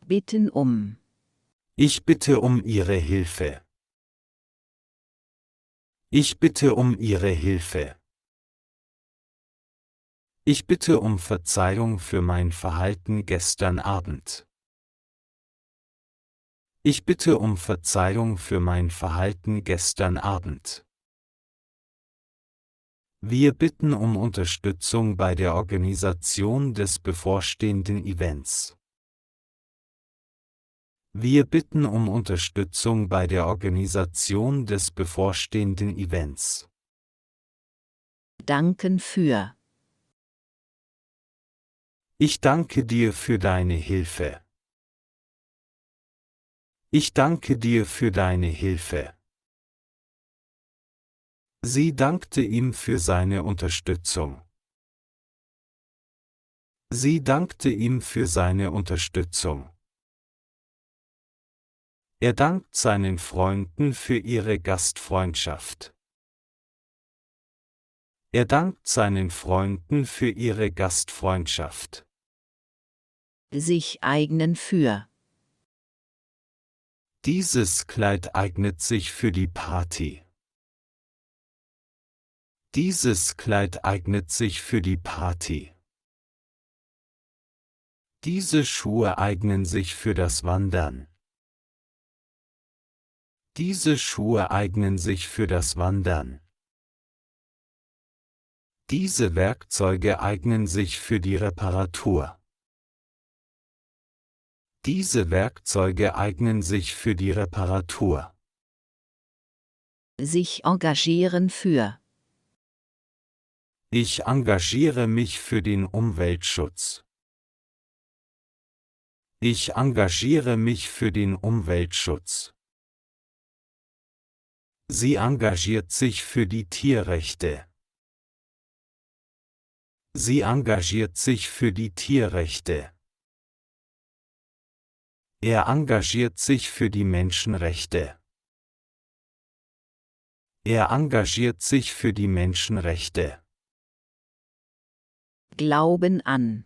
Bitten um. Ich bitte um Ihre Hilfe. Ich bitte um Ihre Hilfe. Ich bitte um Verzeihung für mein Verhalten gestern Abend. Ich bitte um Verzeihung für mein Verhalten gestern Abend. Wir bitten um Unterstützung bei der Organisation des bevorstehenden Events. Wir bitten um Unterstützung bei der Organisation des bevorstehenden Events. Danken für. Ich danke dir für deine Hilfe. Ich danke dir für deine Hilfe. Sie dankte ihm für seine Unterstützung. Sie dankte ihm für seine Unterstützung. Er dankt seinen Freunden für ihre Gastfreundschaft. Er dankt seinen Freunden für ihre Gastfreundschaft. Sich eignen für. Dieses Kleid eignet sich für die Party. Dieses Kleid eignet sich für die Party. Diese Schuhe eignen sich für das Wandern. Diese Schuhe eignen sich für das Wandern. Diese Werkzeuge eignen sich für die Reparatur. Diese Werkzeuge eignen sich für die Reparatur. Sich engagieren für. Ich engagiere mich für den Umweltschutz. Ich engagiere mich für den Umweltschutz. Sie engagiert sich für die Tierrechte. Sie engagiert sich für die Tierrechte. Er engagiert sich für die Menschenrechte. Er engagiert sich für die Menschenrechte. Glauben an.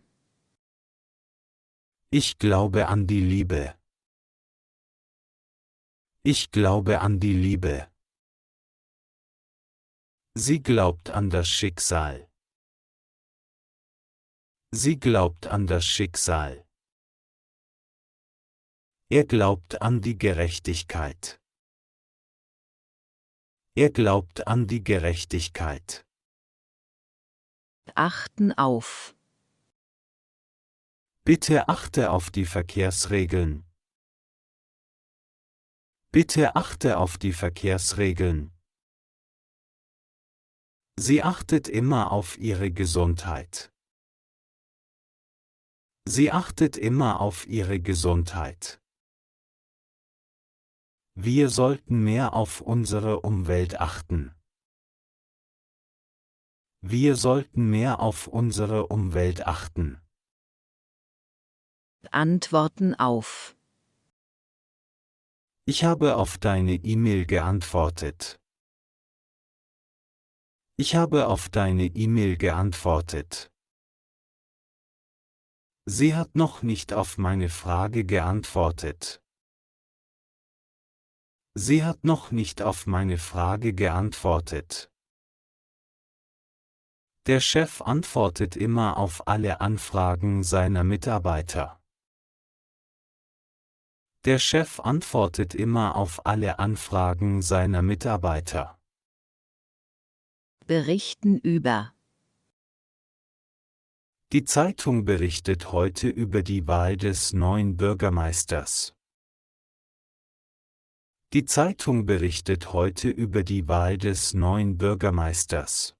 Ich glaube an die Liebe. Ich glaube an die Liebe. Sie glaubt an das Schicksal. Sie glaubt an das Schicksal. Er glaubt an die Gerechtigkeit. Er glaubt an die Gerechtigkeit. Achten auf. Bitte achte auf die Verkehrsregeln. Bitte achte auf die Verkehrsregeln. Sie achtet immer auf ihre Gesundheit. Sie achtet immer auf ihre Gesundheit. Wir sollten mehr auf unsere Umwelt achten. Wir sollten mehr auf unsere Umwelt achten. Antworten auf. Ich habe auf deine E-Mail geantwortet. Ich habe auf deine E-Mail geantwortet. Sie hat noch nicht auf meine Frage geantwortet. Sie hat noch nicht auf meine Frage geantwortet. Der Chef antwortet immer auf alle Anfragen seiner Mitarbeiter. Der Chef antwortet immer auf alle Anfragen seiner Mitarbeiter. Berichten über. Die Zeitung berichtet heute über die Wahl des neuen Bürgermeisters. Die Zeitung berichtet heute über die Wahl des neuen Bürgermeisters.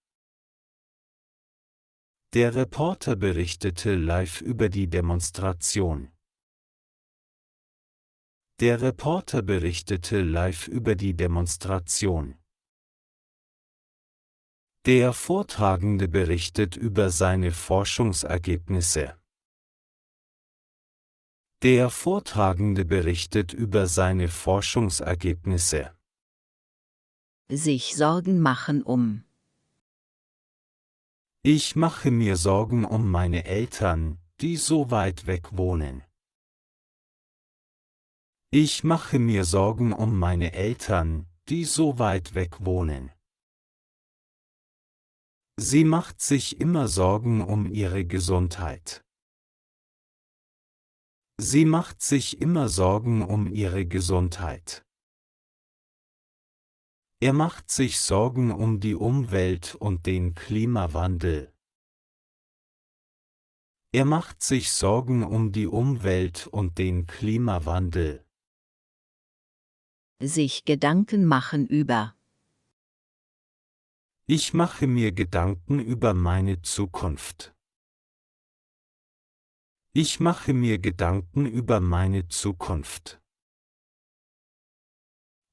Der Reporter berichtete live über die Demonstration. Der Reporter berichtete live über die Demonstration. Der Vortragende berichtet über seine Forschungsergebnisse. Der Vortragende berichtet über seine Forschungsergebnisse. Sich Sorgen machen um. Ich mache mir Sorgen um meine Eltern, die so weit weg wohnen. Ich mache mir Sorgen um meine Eltern, die so weit weg wohnen. Sie macht sich immer Sorgen um ihre Gesundheit. Sie macht sich immer Sorgen um ihre Gesundheit. Er macht sich Sorgen um die Umwelt und den Klimawandel. Er macht sich Sorgen um die Umwelt und den Klimawandel. Sich Gedanken machen über. Ich mache mir Gedanken über meine Zukunft. Ich mache mir Gedanken über meine Zukunft.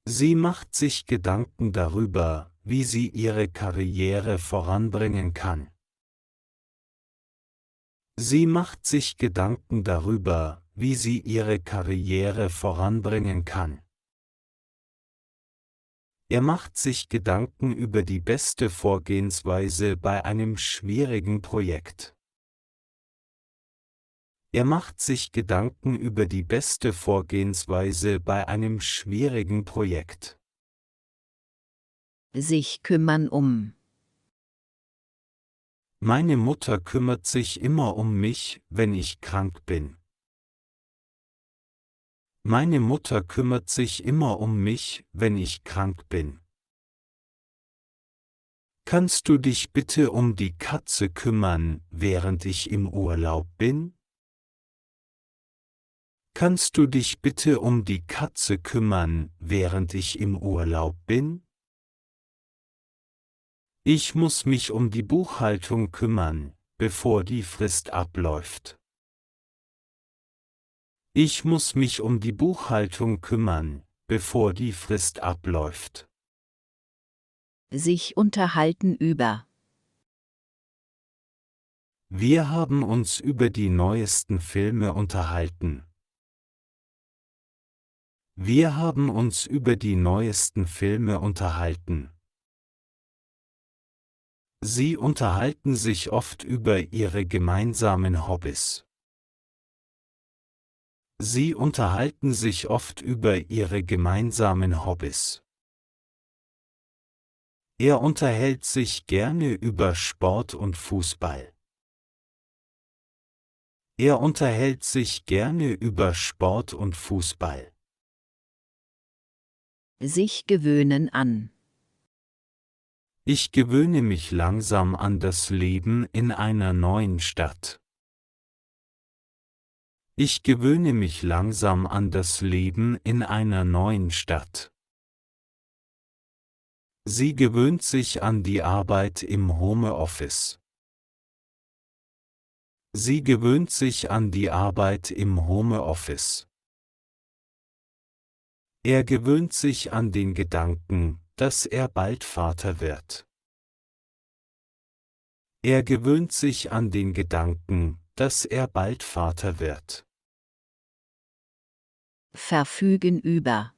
Sie macht sich Gedanken darüber, wie sie ihre Karriere voranbringen kann. Sie macht sich Gedanken darüber, wie sie ihre Karriere voranbringen kann. Er macht sich Gedanken über die beste Vorgehensweise bei einem schwierigen Projekt. Er macht sich Gedanken über die beste Vorgehensweise bei einem schwierigen Projekt. Sich kümmern um. Meine Mutter kümmert sich immer um mich, wenn ich krank bin. Meine Mutter kümmert sich immer um mich, wenn ich krank bin. Kannst du dich bitte um die Katze kümmern, während ich im Urlaub bin? Kannst du dich bitte um die Katze kümmern, während ich im Urlaub bin? Ich muss mich um die Buchhaltung kümmern, bevor die Frist abläuft. Ich muss mich um die Buchhaltung kümmern, bevor die Frist abläuft. Sich unterhalten über. Wir haben uns über die neuesten Filme unterhalten. Wir haben uns über die neuesten Filme unterhalten. Sie unterhalten sich oft über ihre gemeinsamen Hobbys. Sie unterhalten sich oft über ihre gemeinsamen Hobbys. Er unterhält sich gerne über Sport und Fußball. Er unterhält sich gerne über Sport und Fußball. Sich gewöhnen an. Ich gewöhne mich langsam an das Leben in einer neuen Stadt. Ich gewöhne mich langsam an das Leben in einer neuen Stadt. Sie gewöhnt sich an die Arbeit im Homeoffice. Sie gewöhnt sich an die Arbeit im Homeoffice. Er gewöhnt sich an den Gedanken, dass er bald Vater wird. Er gewöhnt sich an den Gedanken, dass er bald Vater wird. Verfügen über.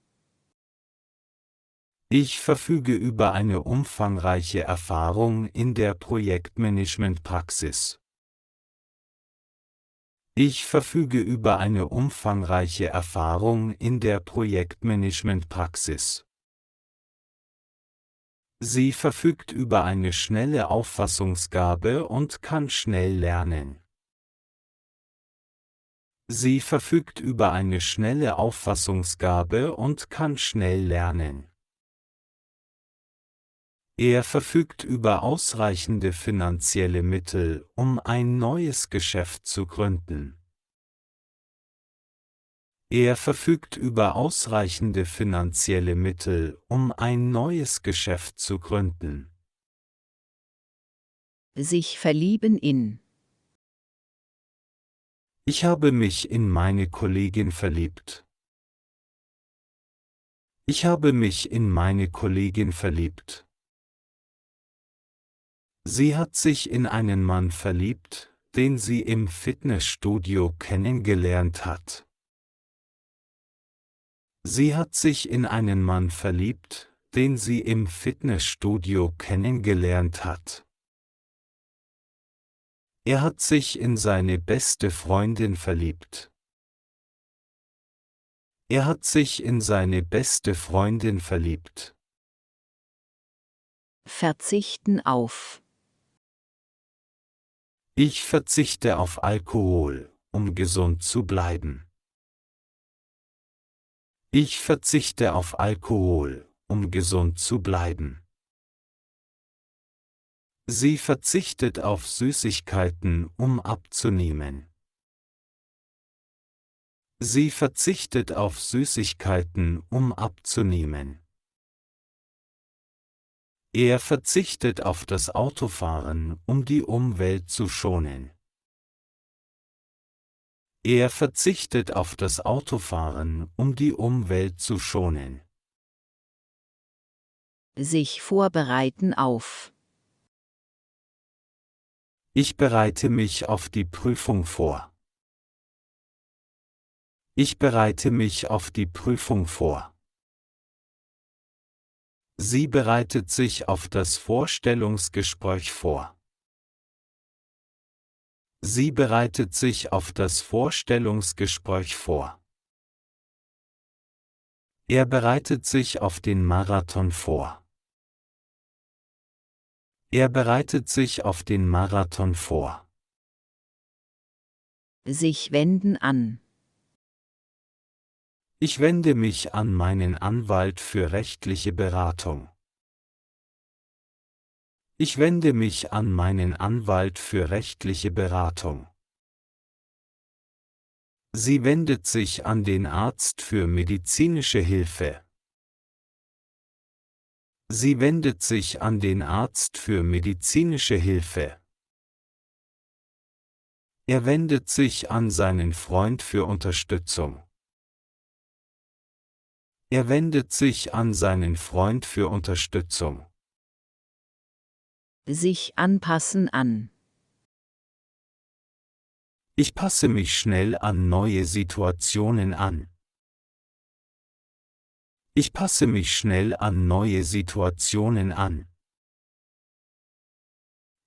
Ich verfüge über eine umfangreiche Erfahrung in der Projektmanagementpraxis. Ich verfüge über eine umfangreiche Erfahrung in der Projektmanagementpraxis. Sie verfügt über eine schnelle Auffassungsgabe und kann schnell lernen. Sie verfügt über eine schnelle Auffassungsgabe und kann schnell lernen. Er verfügt über ausreichende finanzielle Mittel, um ein neues Geschäft zu gründen. Er verfügt über ausreichende finanzielle Mittel, um ein neues Geschäft zu gründen. Sich verlieben in. Ich habe mich in meine Kollegin verliebt. Ich habe mich in meine Kollegin verliebt. Sie hat sich in einen Mann verliebt, den sie im Fitnessstudio kennengelernt hat. Sie hat sich in einen Mann verliebt, den sie im Fitnessstudio kennengelernt hat. Er hat sich in seine beste Freundin verliebt. Er hat sich in seine beste Freundin verliebt. Verzichten auf. Ich verzichte auf Alkohol, um gesund zu bleiben. Ich verzichte auf Alkohol, um gesund zu bleiben. Sie verzichtet auf Süßigkeiten, um abzunehmen. Sie verzichtet auf Süßigkeiten, um abzunehmen. Er verzichtet auf das Autofahren, um die Umwelt zu schonen. Er verzichtet auf das Autofahren, um die Umwelt zu schonen. Sich vorbereiten auf. Ich bereite mich auf die Prüfung vor. Ich bereite mich auf die Prüfung vor. Sie bereitet sich auf das Vorstellungsgespräch vor. Sie bereitet sich auf das Vorstellungsgespräch vor. Er bereitet sich auf den Marathon vor. Er bereitet sich auf den Marathon vor. Sich wenden an. Ich wende mich an meinen Anwalt für rechtliche Beratung. Ich wende mich an meinen Anwalt für rechtliche Beratung. Sie wendet sich an den Arzt für medizinische Hilfe. Sie wendet sich an den Arzt für medizinische Hilfe. Er wendet sich an seinen Freund für Unterstützung. Er wendet sich an seinen Freund für Unterstützung. Sich anpassen an. Ich passe mich schnell an neue Situationen an. Ich passe mich schnell an neue Situationen an.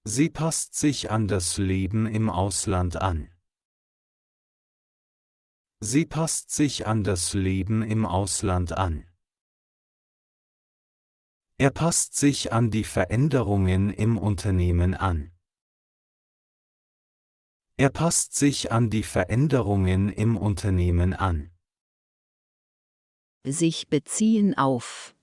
Sie passt sich an das Leben im Ausland an. Sie passt sich an das Leben im Ausland an. Er passt sich an die Veränderungen im Unternehmen an. Er passt sich an die Veränderungen im Unternehmen an. Sich beziehen auf.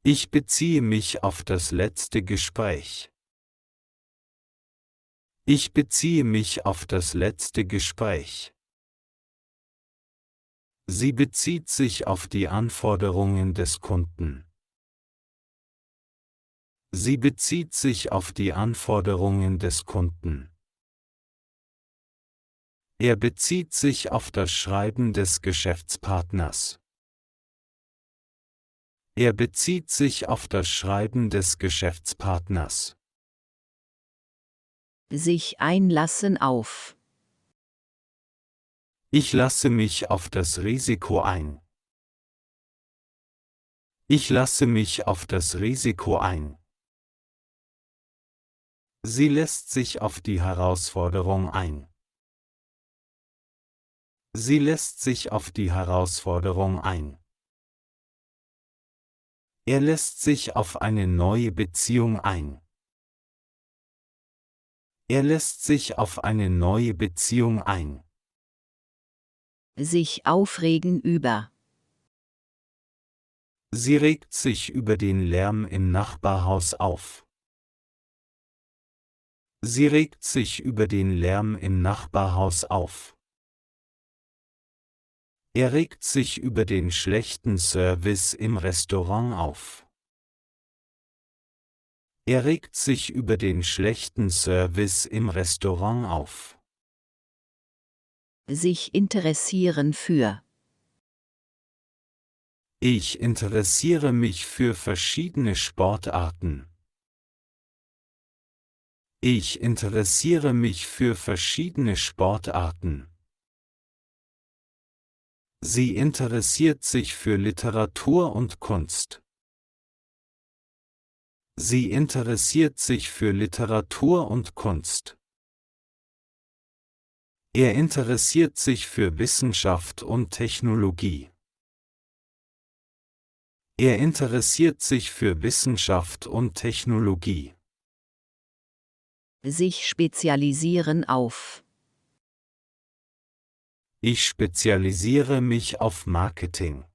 Ich beziehe mich auf das letzte Gespräch. Ich beziehe mich auf das letzte Gespräch. Sie bezieht sich auf die Anforderungen des Kunden. Sie bezieht sich auf die Anforderungen des Kunden. Er bezieht sich auf das Schreiben des Geschäftspartners. Er bezieht sich auf das Schreiben des Geschäftspartners. Sich einlassen auf. Ich lasse mich auf das Risiko ein. Ich lasse mich auf das Risiko ein. Sie lässt sich auf die Herausforderung ein. Sie lässt sich auf die Herausforderung ein. Er lässt sich auf eine neue Beziehung ein. Er lässt sich auf eine neue Beziehung ein. Sich aufregen über. Sie regt sich über den Lärm im Nachbarhaus auf. Sie regt sich über den Lärm im Nachbarhaus auf. Er regt sich über den schlechten Service im Restaurant auf. Er regt sich über den schlechten Service im Restaurant auf. Sich interessieren für. Ich interessiere mich für verschiedene Sportarten. Ich interessiere mich für verschiedene Sportarten. Sie interessiert sich für Literatur und Kunst. Sie interessiert sich für Literatur und Kunst. Er interessiert sich für Wissenschaft und Technologie. Er interessiert sich für Wissenschaft und Technologie. Sich spezialisieren auf. Ich spezialisiere mich auf Marketing.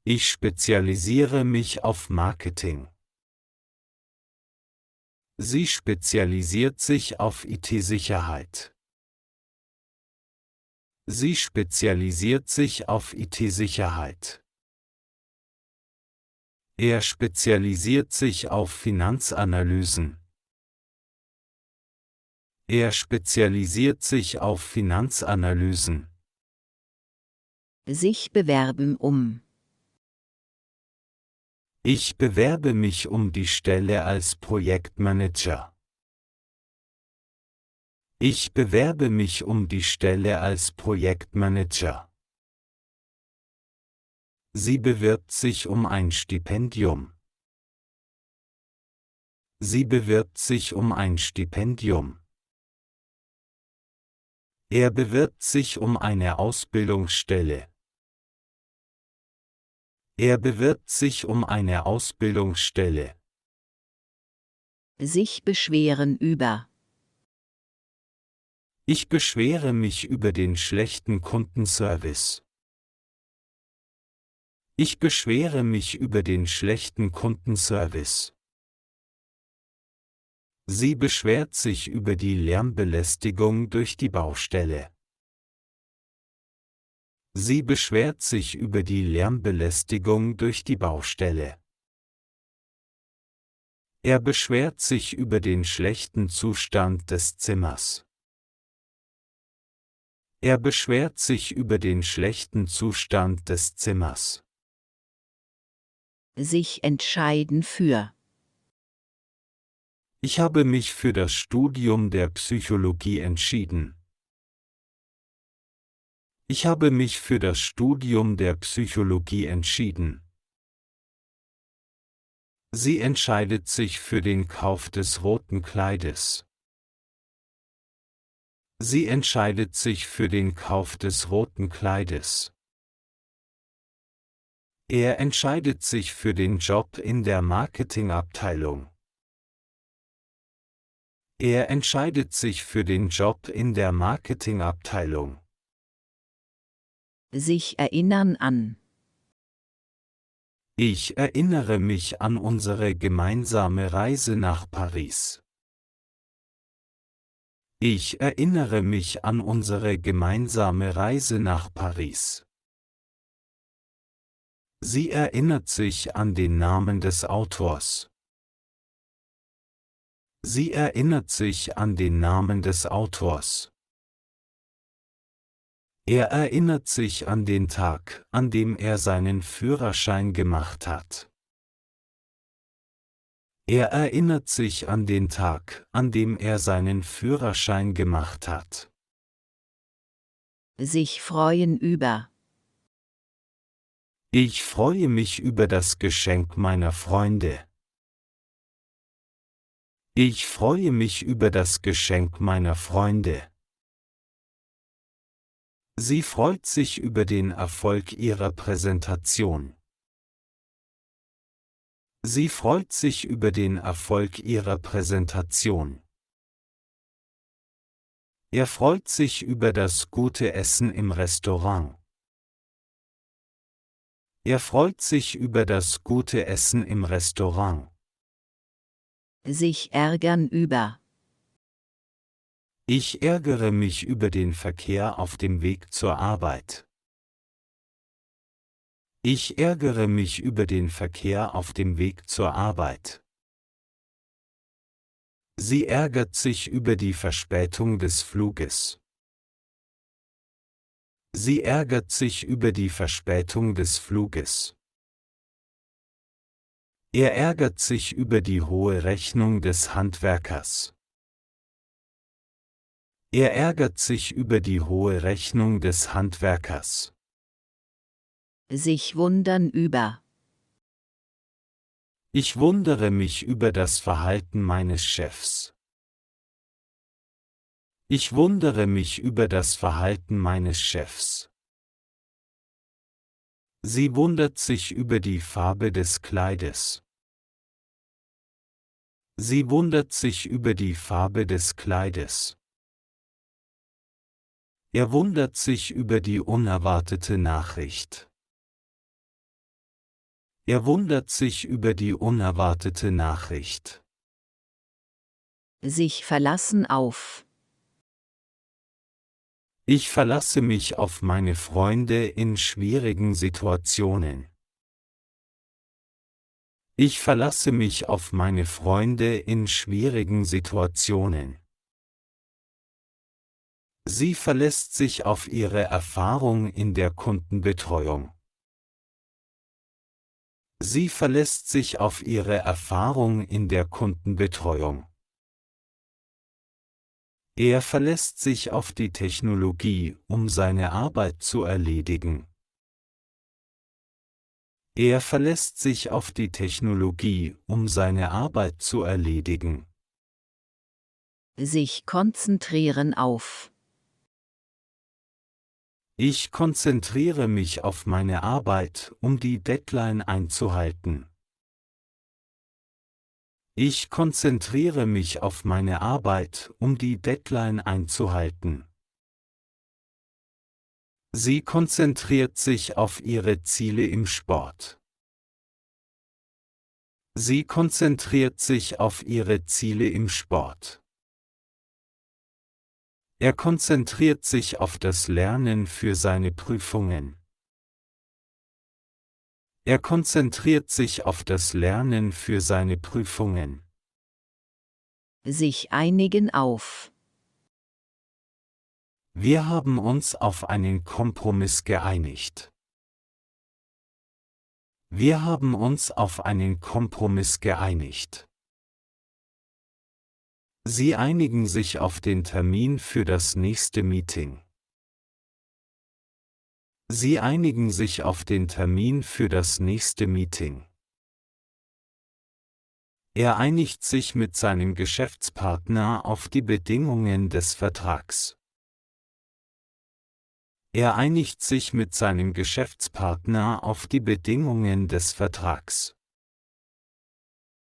Ich spezialisiere mich auf Marketing. Sie spezialisiert sich auf IT-Sicherheit. Sie spezialisiert sich auf IT-Sicherheit. Er spezialisiert sich auf Finanzanalysen. Er spezialisiert sich auf Finanzanalysen. Sich bewerben um. Ich bewerbe mich um die Stelle als Projektmanager. Ich bewerbe mich um die Stelle als Projektmanager. Sie bewirbt sich um ein Stipendium. Sie bewirbt sich um ein Stipendium. Er bewirbt sich um eine Ausbildungsstelle. Er bewirbt sich um eine Ausbildungsstelle. Sich beschweren über. Ich beschwere mich über den schlechten Kundenservice. Ich beschwere mich über den schlechten Kundenservice. Sie beschwert sich über die Lärmbelästigung durch die Baustelle. Sie beschwert sich über die Lärmbelästigung durch die Baustelle. Er beschwert sich über den schlechten Zustand des Zimmers. Er beschwert sich über den schlechten Zustand des Zimmers. Sich entscheiden für. Ich habe mich für das Studium der Psychologie entschieden. Ich habe mich für das Studium der Psychologie entschieden. Sie entscheidet sich für den Kauf des roten Kleides. Sie entscheidet sich für den Kauf des roten Kleides. Er entscheidet sich für den Job in der Marketingabteilung. Er entscheidet sich für den Job in der Marketingabteilung. Sich erinnern an. Ich erinnere mich an unsere gemeinsame Reise nach Paris. Ich erinnere mich an unsere gemeinsame Reise nach Paris. Sie erinnert sich an den Namen des Autors. Sie erinnert sich an den Namen des Autors. Er erinnert sich an den Tag, an dem er seinen Führerschein gemacht hat. Er erinnert sich an den Tag, an dem er seinen Führerschein gemacht hat. Sich freuen über. Ich freue mich über das Geschenk meiner Freunde. Ich freue mich über das Geschenk meiner Freunde. Sie freut sich über den Erfolg ihrer Präsentation. Sie freut sich über den Erfolg ihrer Präsentation. Er freut sich über das gute Essen im Restaurant. Er freut sich über das gute Essen im Restaurant. Sich ärgern über. Ich ärgere mich über den Verkehr auf dem Weg zur Arbeit. Ich ärgere mich über den Verkehr auf dem Weg zur Arbeit. Sie ärgert sich über die Verspätung des Fluges. Sie ärgert sich über die Verspätung des Fluges. Er ärgert sich über die hohe Rechnung des Handwerkers. Er ärgert sich über die hohe Rechnung des Handwerkers. Sich wundern über. Ich wundere mich über das Verhalten meines Chefs. Ich wundere mich über das Verhalten meines Chefs. Sie wundert sich über die Farbe des Kleides. Sie wundert sich über die Farbe des Kleides. Er wundert sich über die unerwartete Nachricht. Er wundert sich über die unerwartete Nachricht. Sich verlassen auf. Ich verlasse mich auf meine Freunde in schwierigen Situationen. Ich verlasse mich auf meine Freunde in schwierigen Situationen. Sie verlässt sich auf ihre Erfahrung in der Kundenbetreuung. Sie verlässt sich auf ihre Erfahrung in der Kundenbetreuung. Er verlässt sich auf die Technologie, um seine Arbeit zu erledigen. Er verlässt sich auf die Technologie, um seine Arbeit zu erledigen. Sich konzentrieren auf. Ich konzentriere mich auf meine Arbeit, um die Deadline einzuhalten. Ich konzentriere mich auf meine Arbeit, um die Deadline einzuhalten. Sie konzentriert sich auf ihre Ziele im Sport. Sie konzentriert sich auf ihre Ziele im Sport. Er konzentriert sich auf das Lernen für seine Prüfungen. Er konzentriert sich auf das Lernen für seine Prüfungen. Sich einigen auf. Wir haben uns auf einen Kompromiss geeinigt. Wir haben uns auf einen Kompromiss geeinigt. Sie einigen sich auf den Termin für das nächste Meeting. Sie einigen sich auf den Termin für das nächste Meeting. Er einigt sich mit seinem Geschäftspartner auf die Bedingungen des Vertrags. Er einigt sich mit seinem Geschäftspartner auf die Bedingungen des Vertrags.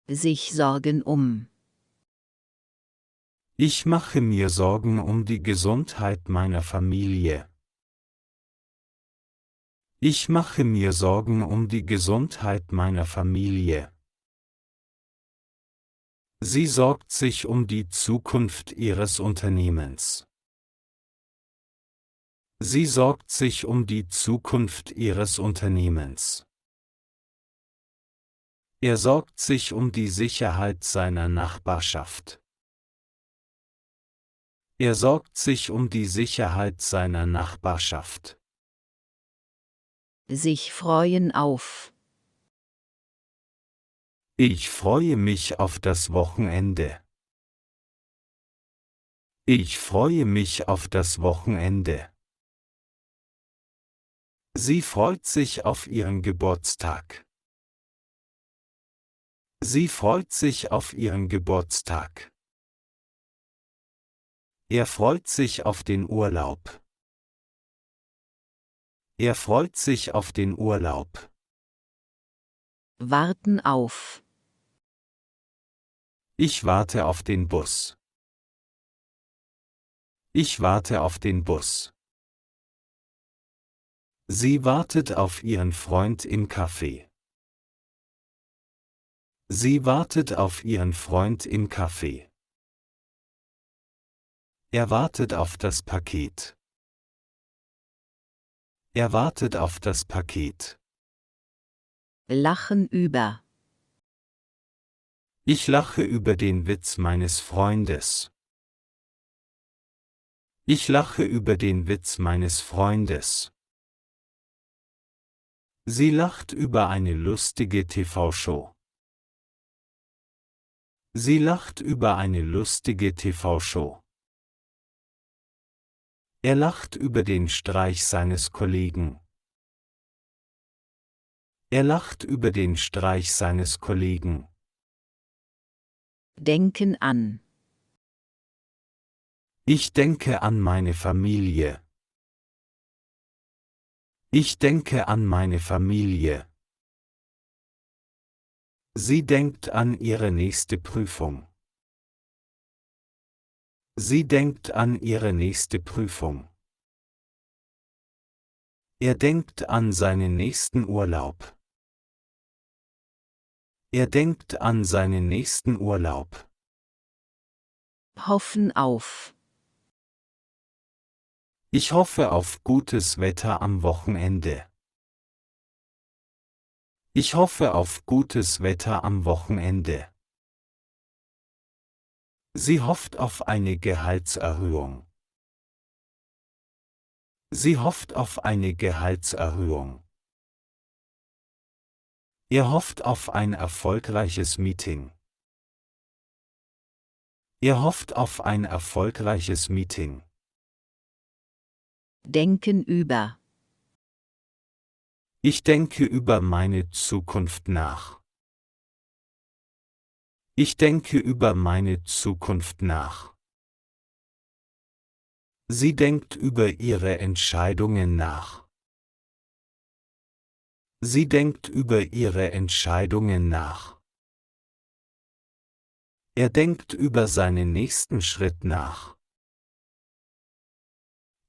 Sich sorgen um. Ich mache mir Sorgen um die Gesundheit meiner Familie. Ich mache mir Sorgen um die Gesundheit meiner Familie. Sie sorgt sich um die Zukunft ihres Unternehmens. Sie sorgt sich um die Zukunft ihres Unternehmens. Er sorgt sich um die Sicherheit seiner Nachbarschaft. Er sorgt sich um die Sicherheit seiner Nachbarschaft. Sich freuen auf. Ich freue mich auf das Wochenende. Ich freue mich auf das Wochenende. Sie freut sich auf ihren Geburtstag. Sie freut sich auf ihren Geburtstag. Er freut sich auf den Urlaub. Er freut sich auf den Urlaub. Warten auf. Ich warte auf den Bus. Ich warte auf den Bus. Sie wartet auf ihren Freund im Café. Sie wartet auf ihren Freund im Café. Er wartet auf das Paket. Er wartet auf das Paket. Lachen über. Ich lache über den Witz meines Freundes. Ich lache über den Witz meines Freundes. Sie lacht über eine lustige TV-Show. Sie lacht über eine lustige TV-Show. Er lacht über den Streich seines Kollegen. Er lacht über den Streich seines Kollegen. Denken an. Ich denke an meine Familie. Ich denke an meine Familie. Sie denkt an ihre nächste Prüfung. Sie denkt an ihre nächste Prüfung. Er denkt an seinen nächsten Urlaub. Er denkt an seinen nächsten Urlaub. Hoffen auf. Ich hoffe auf gutes Wetter am Wochenende. Ich hoffe auf gutes Wetter am Wochenende. Sie hofft auf eine Gehaltserhöhung. Sie hofft auf eine Gehaltserhöhung. Er hofft auf ein erfolgreiches Meeting. Er hofft auf ein erfolgreiches Meeting. Denken über. Ich denke über meine Zukunft nach. Ich denke über meine Zukunft nach. Sie denkt über ihre Entscheidungen nach. Sie denkt über ihre Entscheidungen nach. Er denkt über seinen nächsten Schritt nach.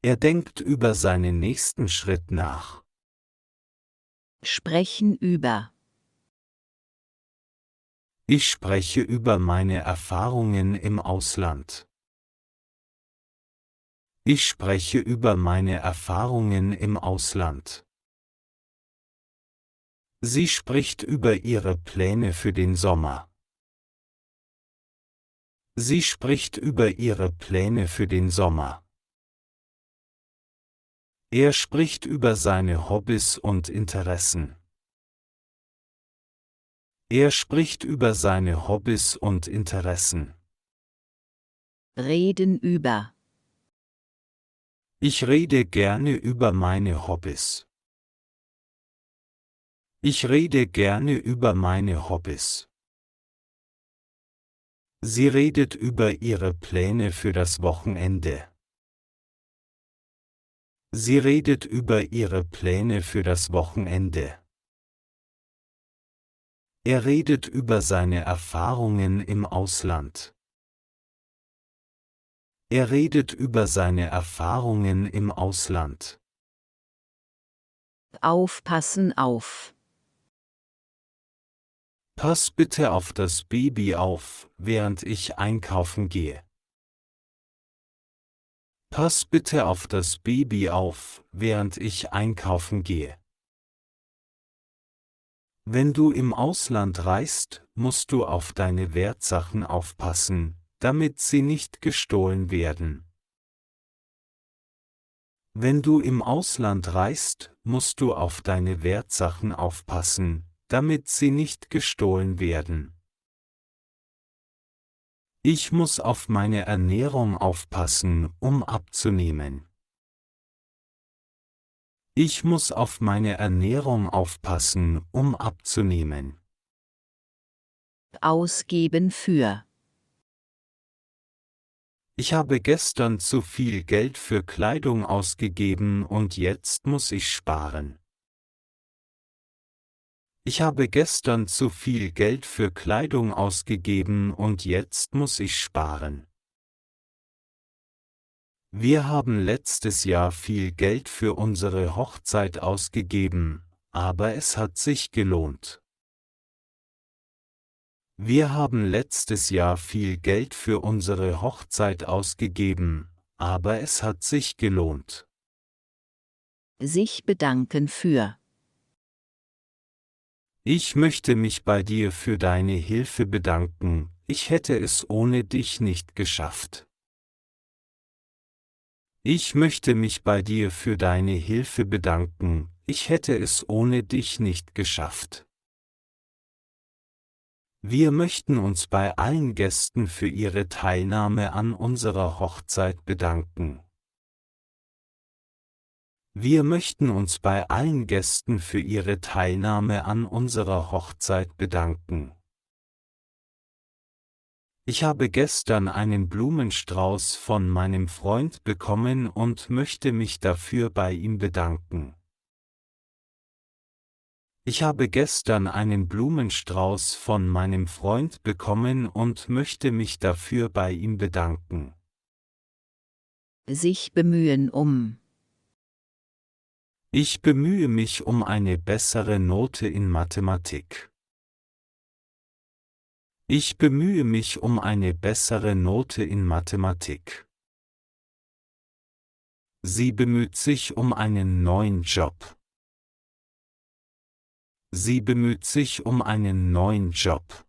Er denkt über seinen nächsten Schritt nach. Sprechen über. Ich spreche über meine Erfahrungen im Ausland. Ich spreche über meine Erfahrungen im Ausland. Sie spricht über ihre Pläne für den Sommer. Sie spricht über ihre Pläne für den Sommer. Er spricht über seine Hobbys und Interessen. Er spricht über seine Hobbys und Interessen. Reden über. Ich rede gerne über meine Hobbys. Ich rede gerne über meine Hobbys. Sie redet über ihre Pläne für das Wochenende. Sie redet über ihre Pläne für das Wochenende. Er redet über seine Erfahrungen im Ausland. Er redet über seine Erfahrungen im Ausland. Aufpassen auf. Pass bitte auf das Baby auf, während ich einkaufen gehe. Pass bitte auf das Baby auf, während ich einkaufen gehe. Wenn du im Ausland reist, musst du auf deine Wertsachen aufpassen, damit sie nicht gestohlen werden. Wenn du im Ausland reist, musst du auf deine Wertsachen aufpassen, damit sie nicht gestohlen werden. Ich muss auf meine Ernährung aufpassen, um abzunehmen. Ich muss auf meine Ernährung aufpassen, um abzunehmen. Ausgeben für. Ich habe gestern zu viel Geld für Kleidung ausgegeben und jetzt muss ich sparen. Ich habe gestern zu viel Geld für Kleidung ausgegeben und jetzt muss ich sparen. Wir haben letztes Jahr viel Geld für unsere Hochzeit ausgegeben, aber es hat sich gelohnt. Wir haben letztes Jahr viel Geld für unsere Hochzeit ausgegeben, aber es hat sich gelohnt. Sich bedanken für. Ich möchte mich bei dir für deine Hilfe bedanken, ich hätte es ohne dich nicht geschafft. Ich möchte mich bei dir für deine Hilfe bedanken, ich hätte es ohne dich nicht geschafft. Wir möchten uns bei allen Gästen für ihre Teilnahme an unserer Hochzeit bedanken. Wir möchten uns bei allen Gästen für ihre Teilnahme an unserer Hochzeit bedanken. Ich habe gestern einen Blumenstrauß von meinem Freund bekommen und möchte mich dafür bei ihm bedanken. Ich habe gestern einen Blumenstrauß von meinem Freund bekommen und möchte mich dafür bei ihm bedanken. Sich bemühen um. Ich bemühe mich um eine bessere Note in Mathematik. Ich bemühe mich um eine bessere Note in Mathematik. Sie bemüht sich um einen neuen Job. Sie bemüht sich um einen neuen Job.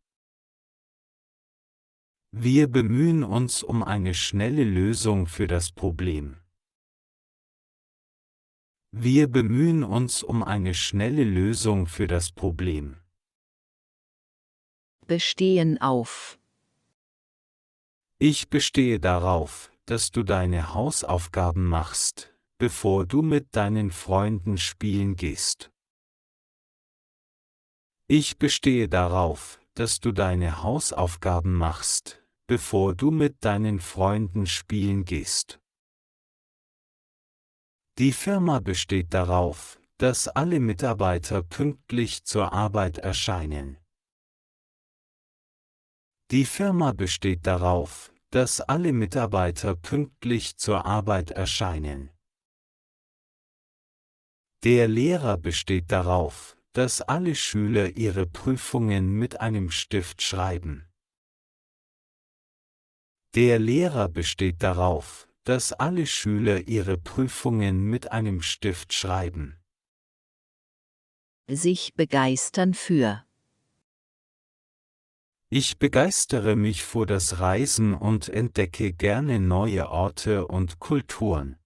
Wir bemühen uns um eine schnelle Lösung für das Problem. Wir bemühen uns um eine schnelle Lösung für das Problem. Bestehen auf. Ich bestehe darauf, dass du deine Hausaufgaben machst, bevor du mit deinen Freunden spielen gehst. Ich bestehe darauf, dass du deine Hausaufgaben machst, bevor du mit deinen Freunden spielen gehst. Die Firma besteht darauf, dass alle Mitarbeiter pünktlich zur Arbeit erscheinen. Die Firma besteht darauf, dass alle Mitarbeiter pünktlich zur Arbeit erscheinen. Der Lehrer besteht darauf, dass alle Schüler ihre Prüfungen mit einem Stift schreiben. Der Lehrer besteht darauf, dass alle Schüler ihre Prüfungen mit einem Stift schreiben. Sich begeistern für. Ich begeistere mich für das Reisen und entdecke gerne neue Orte und Kulturen.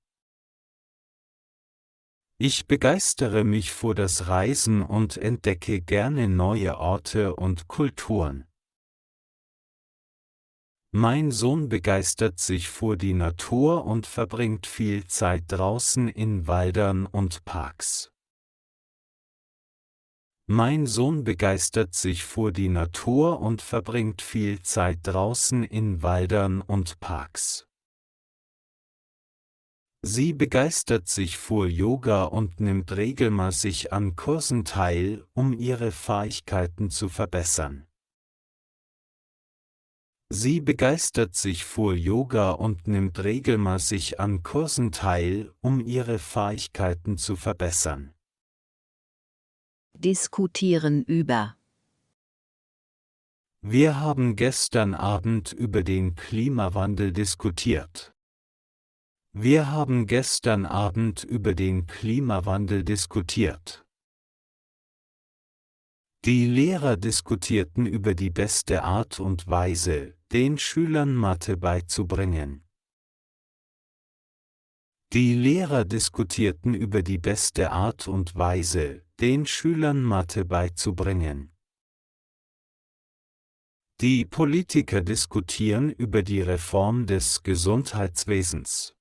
Ich begeistere mich für das Reisen und entdecke gerne neue Orte und Kulturen. Mein Sohn begeistert sich für die Natur und verbringt viel Zeit draußen in Wäldern und Parks. Mein Sohn begeistert sich für die Natur und verbringt viel Zeit draußen in Wäldern und Parks. Sie begeistert sich für Yoga und nimmt regelmäßig an Kursen teil, um ihre Fähigkeiten zu verbessern. Sie begeistert sich für Yoga und nimmt regelmäßig an Kursen teil, um ihre Fähigkeiten zu verbessern. Diskutieren über. Wir haben gestern Abend über den Klimawandel diskutiert. Wir haben gestern Abend über den Klimawandel diskutiert. Die Lehrer diskutierten über die beste Art und Weise, den Schülern Mathe beizubringen. Die Lehrer diskutierten über die beste Art und Weise, den Schülern Mathe beizubringen. Die Politiker diskutieren über die Reform des Gesundheitswesens.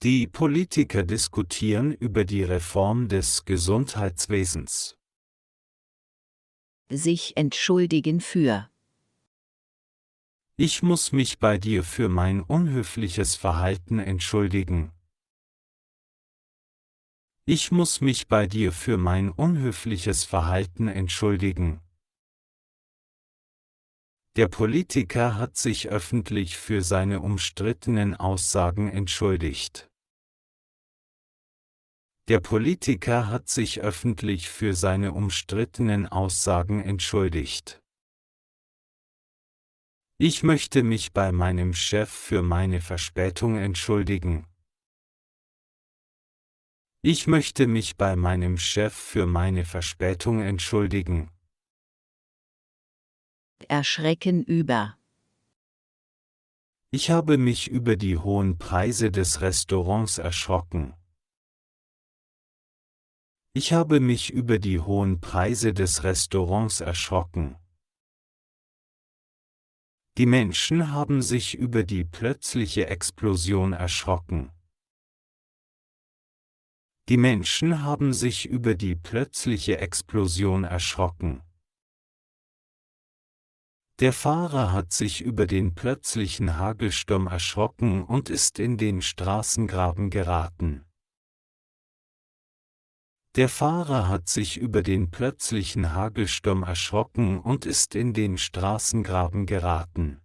Die Politiker diskutieren über die Reform des Gesundheitswesens. Sich entschuldigen für. Ich muss mich bei dir für mein unhöfliches Verhalten entschuldigen. Ich muss mich bei dir für mein unhöfliches Verhalten entschuldigen. Der Politiker hat sich öffentlich für seine umstrittenen Aussagen entschuldigt. Der Politiker hat sich öffentlich für seine umstrittenen Aussagen entschuldigt. Ich möchte mich bei meinem Chef für meine Verspätung entschuldigen. Ich möchte mich bei meinem Chef für meine Verspätung entschuldigen. Erschrecken über. Ich habe mich über die hohen Preise des Restaurants erschrocken. Ich habe mich über die hohen Preise des Restaurants erschrocken. Die Menschen haben sich über die plötzliche Explosion erschrocken. Die Menschen haben sich über die plötzliche Explosion erschrocken. Der Fahrer hat sich über den plötzlichen Hagelsturm erschrocken und ist in den Straßengraben geraten. Der Fahrer hat sich über den plötzlichen Hagelsturm erschrocken und ist in den Straßengraben geraten.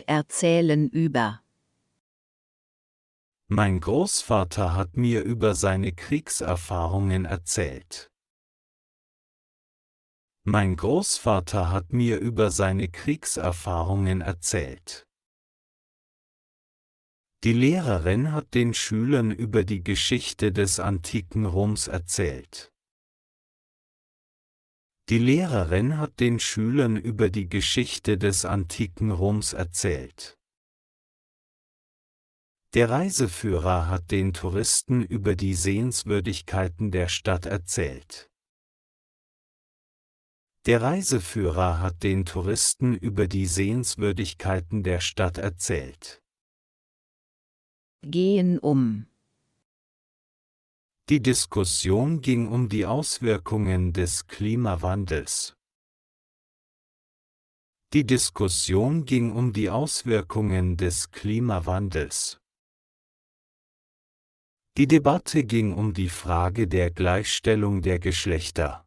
Erzählen über. Mein Großvater hat mir über seine Kriegserfahrungen erzählt. Mein Großvater hat mir über seine Kriegserfahrungen erzählt. Die Lehrerin hat den Schülern über die Geschichte des antiken Roms erzählt. Die Lehrerin hat den Schülern über die Geschichte des antiken Roms erzählt. Der Reiseführer hat den Touristen über die Sehenswürdigkeiten der Stadt erzählt. Der Reiseführer hat den Touristen über die Sehenswürdigkeiten der Stadt erzählt. Gehen um. Die Diskussion ging um die Auswirkungen des Klimawandels. Die Diskussion ging um die Auswirkungen des Klimawandels. Die Debatte ging um die Frage der Gleichstellung der Geschlechter.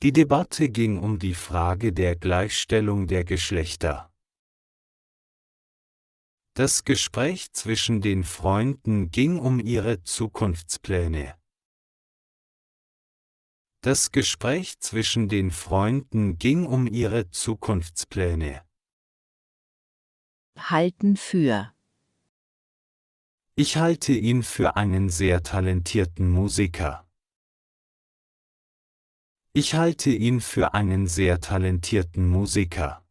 Die Debatte ging um die Frage der Gleichstellung der Geschlechter. Das Gespräch zwischen den Freunden ging um ihre Zukunftspläne. Das Gespräch zwischen den Freunden ging um ihre Zukunftspläne. Halten für. Ich halte ihn für einen sehr talentierten Musiker. Ich halte ihn für einen sehr talentierten Musiker.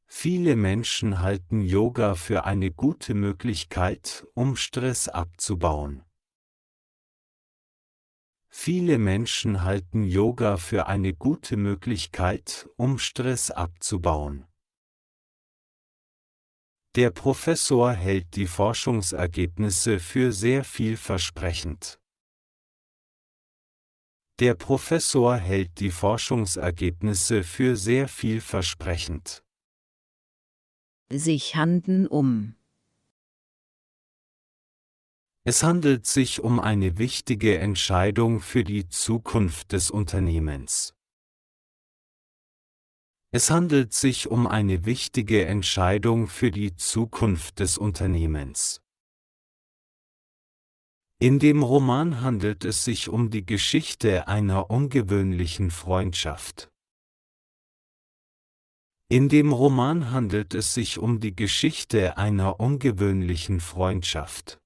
Viele Menschen halten Yoga für eine gute Möglichkeit, um Stress abzubauen. Viele Menschen halten Yoga für eine gute Möglichkeit, um Stress abzubauen. Der Professor hält die Forschungsergebnisse für sehr vielversprechend. Der Professor hält die Forschungsergebnisse für sehr vielversprechend. Sich handeln um. Es handelt sich um eine wichtige Entscheidung für die Zukunft des Unternehmens. Es handelt sich um eine wichtige Entscheidung für die Zukunft des Unternehmens. In dem Roman handelt es sich um die Geschichte einer ungewöhnlichen Freundschaft. In dem Roman handelt es sich um die Geschichte einer ungewöhnlichen Freundschaft.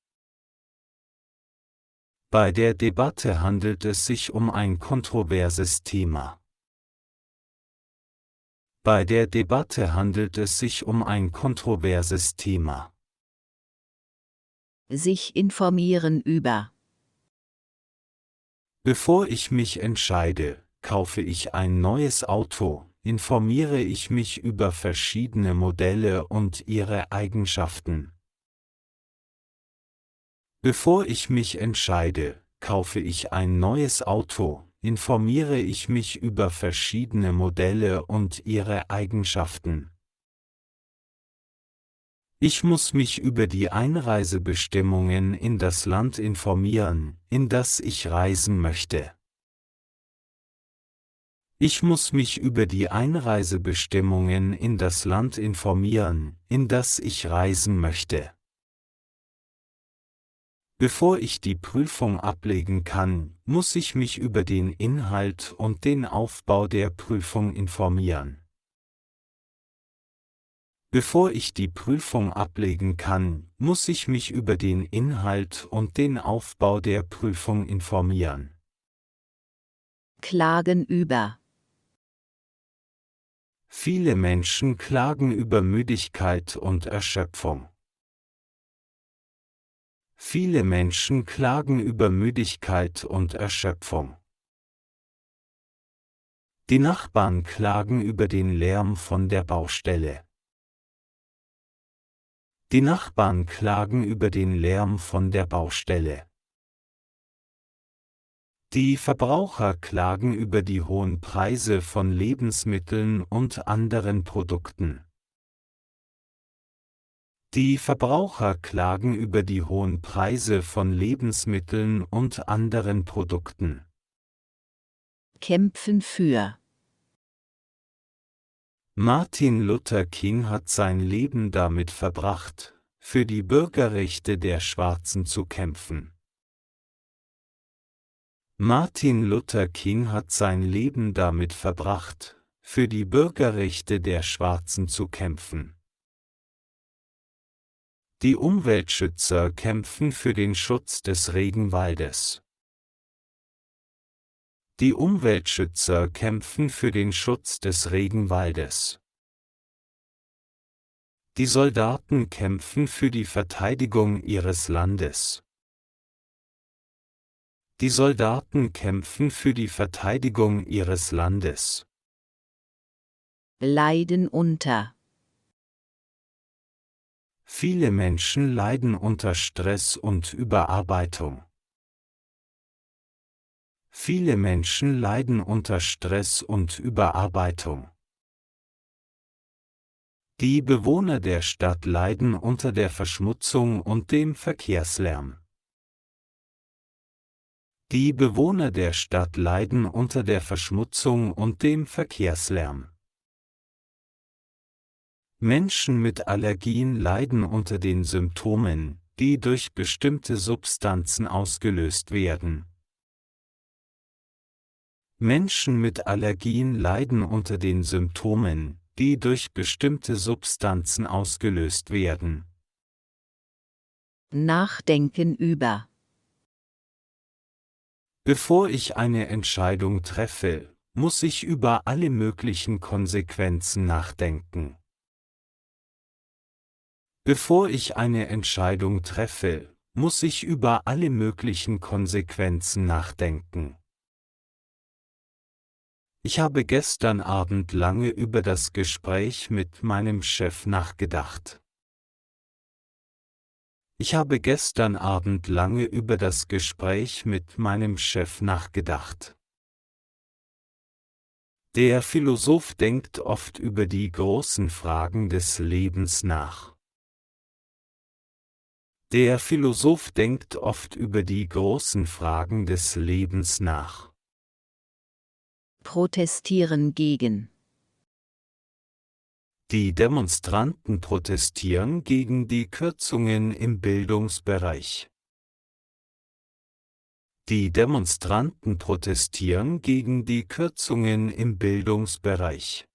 Bei der Debatte handelt es sich um ein kontroverses Thema. Bei der Debatte handelt es sich um ein kontroverses Thema. Sich informieren über. Bevor ich mich entscheide, kaufe ich ein neues Auto, informiere ich mich über verschiedene Modelle und ihre Eigenschaften. Bevor ich mich entscheide, kaufe ich ein neues Auto, informiere ich mich über verschiedene Modelle und ihre Eigenschaften. Ich muss mich über die Einreisebestimmungen in das Land informieren, in das ich reisen möchte. Ich muss mich über die Einreisebestimmungen in das Land informieren, in das ich reisen möchte. Bevor ich die Prüfung ablegen kann, muss ich mich über den Inhalt und den Aufbau der Prüfung informieren. Bevor ich die Prüfung ablegen kann, muss ich mich über den Inhalt und den Aufbau der Prüfung informieren. Klagen über. Viele Menschen klagen über Müdigkeit und Erschöpfung. Viele Menschen klagen über Müdigkeit und Erschöpfung. Die Nachbarn klagen über den Lärm von der Baustelle. Die Nachbarn klagen über den Lärm von der Baustelle. Die Verbraucher klagen über die hohen Preise von Lebensmitteln und anderen Produkten. Die Verbraucher klagen über die hohen Preise von Lebensmitteln und anderen Produkten. Kämpfen für. Martin Luther King hat sein Leben damit verbracht, für die Bürgerrechte der Schwarzen zu kämpfen. Martin Luther King hat sein Leben damit verbracht, für die Bürgerrechte der Schwarzen zu kämpfen. Die Umweltschützer kämpfen für den Schutz des Regenwaldes. Die Umweltschützer kämpfen für den Schutz des Regenwaldes. Die Soldaten kämpfen für die Verteidigung ihres Landes. Die Soldaten kämpfen für die Verteidigung ihres Landes. Leiden unter. Viele Menschen leiden unter Stress und Überarbeitung. Viele Menschen leiden unter Stress und Überarbeitung. Die Bewohner der Stadt leiden unter der Verschmutzung und dem Verkehrslärm. Die Bewohner der Stadt leiden unter der Verschmutzung und dem Verkehrslärm. Menschen mit Allergien leiden unter den Symptomen, die durch bestimmte Substanzen ausgelöst werden. Menschen mit Allergien leiden unter den Symptomen, die durch bestimmte Substanzen ausgelöst werden. Nachdenken über. Bevor ich eine Entscheidung treffe, muss ich über alle möglichen Konsequenzen nachdenken. Bevor ich eine Entscheidung treffe, muss ich über alle möglichen Konsequenzen nachdenken. Ich habe gestern Abend lange über das Gespräch mit meinem Chef nachgedacht. Ich habe gestern Abend lange über das Gespräch mit meinem Chef nachgedacht. Der Philosoph denkt oft über die großen Fragen des Lebens nach. Der Philosoph denkt oft über die großen Fragen des Lebens nach. Protestieren gegen. Die Demonstranten protestieren gegen die Kürzungen im Bildungsbereich. Die Demonstranten protestieren gegen die Kürzungen im Bildungsbereich.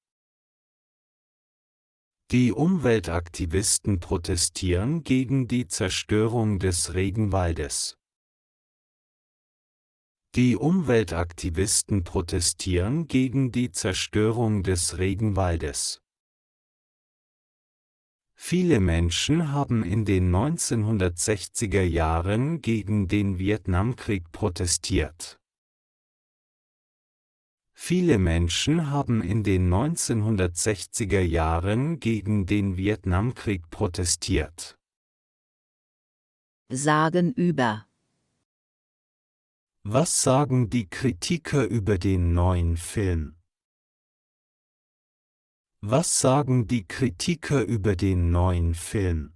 Die Umweltaktivisten protestieren gegen die Zerstörung des Regenwaldes. Die Umweltaktivisten protestieren gegen die Zerstörung des Regenwaldes. Viele Menschen haben in den 1960er Jahren gegen den Vietnamkrieg protestiert. Viele Menschen haben in den 1960er Jahren gegen den Vietnamkrieg protestiert. Sagen über. Was sagen die Kritiker über den neuen Film? Was sagen die Kritiker über den neuen Film?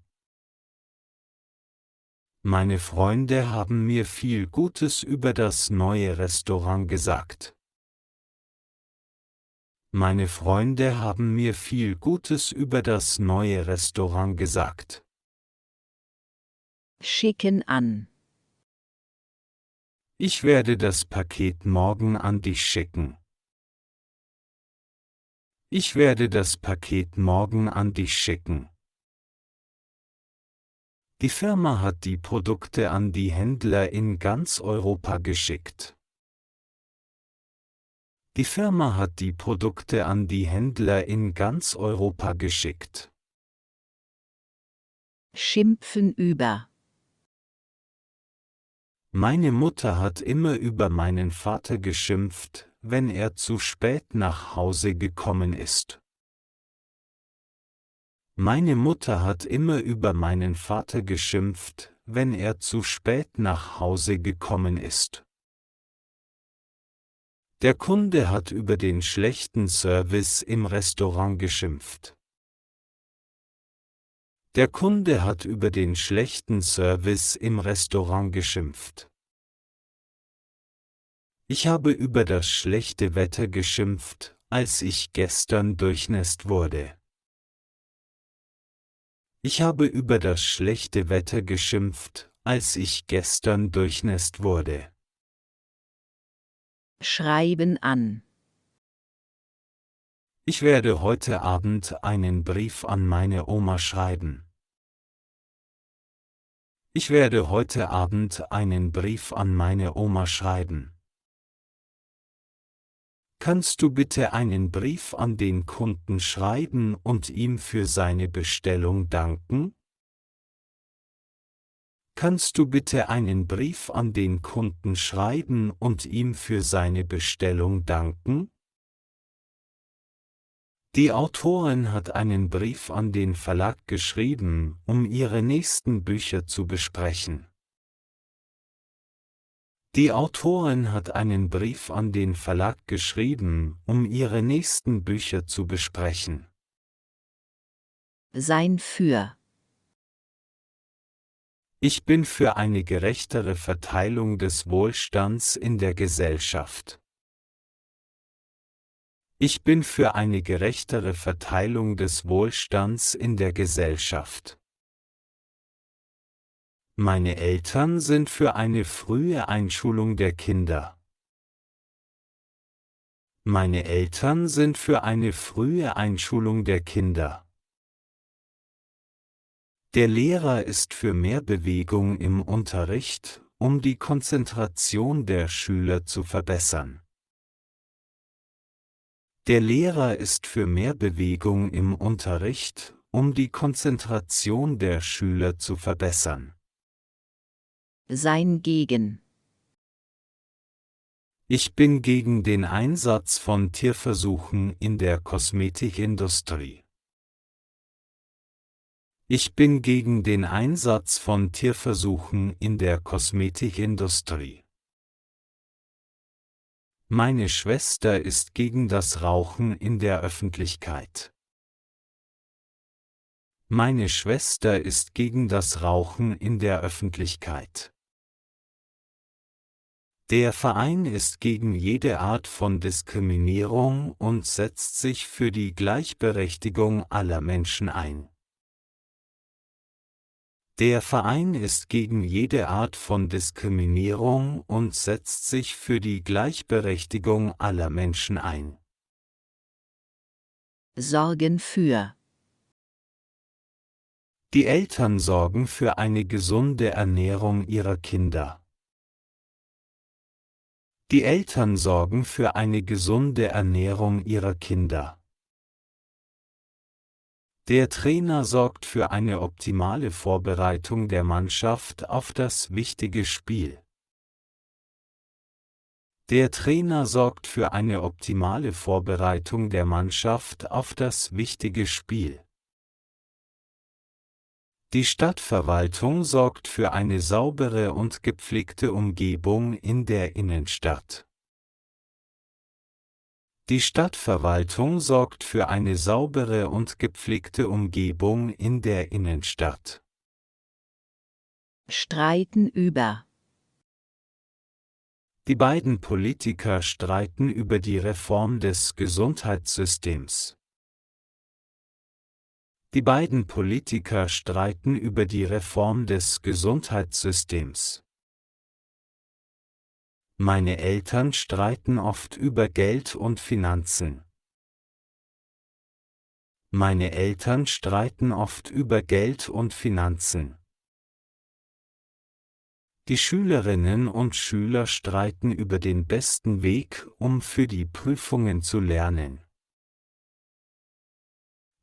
Meine Freunde haben mir viel Gutes über das neue Restaurant gesagt. Meine Freunde haben mir viel Gutes über das neue Restaurant gesagt. Schicken an. Ich werde das Paket morgen an dich schicken. Ich werde das Paket morgen an dich schicken. Die Firma hat die Produkte an die Händler in ganz Europa geschickt. Die Firma hat die Produkte an die Händler in ganz Europa geschickt. Schimpfen über. Meine Mutter hat immer über meinen Vater geschimpft, wenn er zu spät nach Hause gekommen ist. Meine Mutter hat immer über meinen Vater geschimpft, wenn er zu spät nach Hause gekommen ist. Der Kunde hat über den schlechten Service im Restaurant geschimpft. Der Kunde hat über den schlechten Service im Restaurant geschimpft. Ich habe über das schlechte Wetter geschimpft, als ich gestern durchnässt wurde. Ich habe über das schlechte Wetter geschimpft, als ich gestern durchnässt wurde. Schreiben an. Ich werde heute Abend einen Brief an meine Oma schreiben. Ich werde heute Abend einen Brief an meine Oma schreiben. Kannst du bitte einen Brief an den Kunden schreiben und ihm für seine Bestellung danken? Kannst du bitte einen Brief an den Kunden schreiben und ihm für seine Bestellung danken? Die Autorin hat einen Brief an den Verlag geschrieben, um ihre nächsten Bücher zu besprechen. Die Autorin hat einen Brief an den Verlag geschrieben, um ihre nächsten Bücher zu besprechen. Sein für. Ich bin für eine gerechtere Verteilung des Wohlstands in der Gesellschaft. Ich bin für eine gerechtere Verteilung des Wohlstands in der Gesellschaft. Meine Eltern sind für eine frühe Einschulung der Kinder. Meine Eltern sind für eine frühe Einschulung der Kinder. Der Lehrer ist für mehr Bewegung im Unterricht, um die Konzentration der Schüler zu verbessern. Der Lehrer ist für mehr Bewegung im Unterricht, um die Konzentration der Schüler zu verbessern. Sein gegen. Ich bin gegen den Einsatz von Tierversuchen in der Kosmetikindustrie. Ich bin gegen den Einsatz von Tierversuchen in der Kosmetikindustrie. Meine Schwester ist gegen das Rauchen in der Öffentlichkeit. Meine Schwester ist gegen das Rauchen in der Öffentlichkeit. Der Verein ist gegen jede Art von Diskriminierung und setzt sich für die Gleichberechtigung aller Menschen ein. Der Verein ist gegen jede Art von Diskriminierung und setzt sich für die Gleichberechtigung aller Menschen ein. Sorgen für. Die Eltern sorgen für eine gesunde Ernährung ihrer Kinder. Die Eltern sorgen für eine gesunde Ernährung ihrer Kinder. Der Trainer sorgt für eine optimale Vorbereitung der Mannschaft auf das wichtige Spiel. Der Trainer sorgt für eine optimale Vorbereitung der Mannschaft auf das wichtige Spiel. Die Stadtverwaltung sorgt für eine saubere und gepflegte Umgebung in der Innenstadt. Die Stadtverwaltung sorgt für eine saubere und gepflegte Umgebung in der Innenstadt. Streiten über. Die beiden Politiker streiten über die Reform des Gesundheitssystems. Die beiden Politiker streiten über die Reform des Gesundheitssystems. Meine Eltern streiten oft über Geld und Finanzen. Meine Eltern streiten oft über Geld und Finanzen. Die Schülerinnen und Schüler streiten über den besten Weg, um für die Prüfungen zu lernen.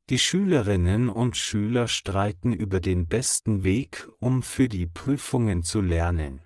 Die Schülerinnen und Schüler streiten über den besten Weg, um für die Prüfungen zu lernen.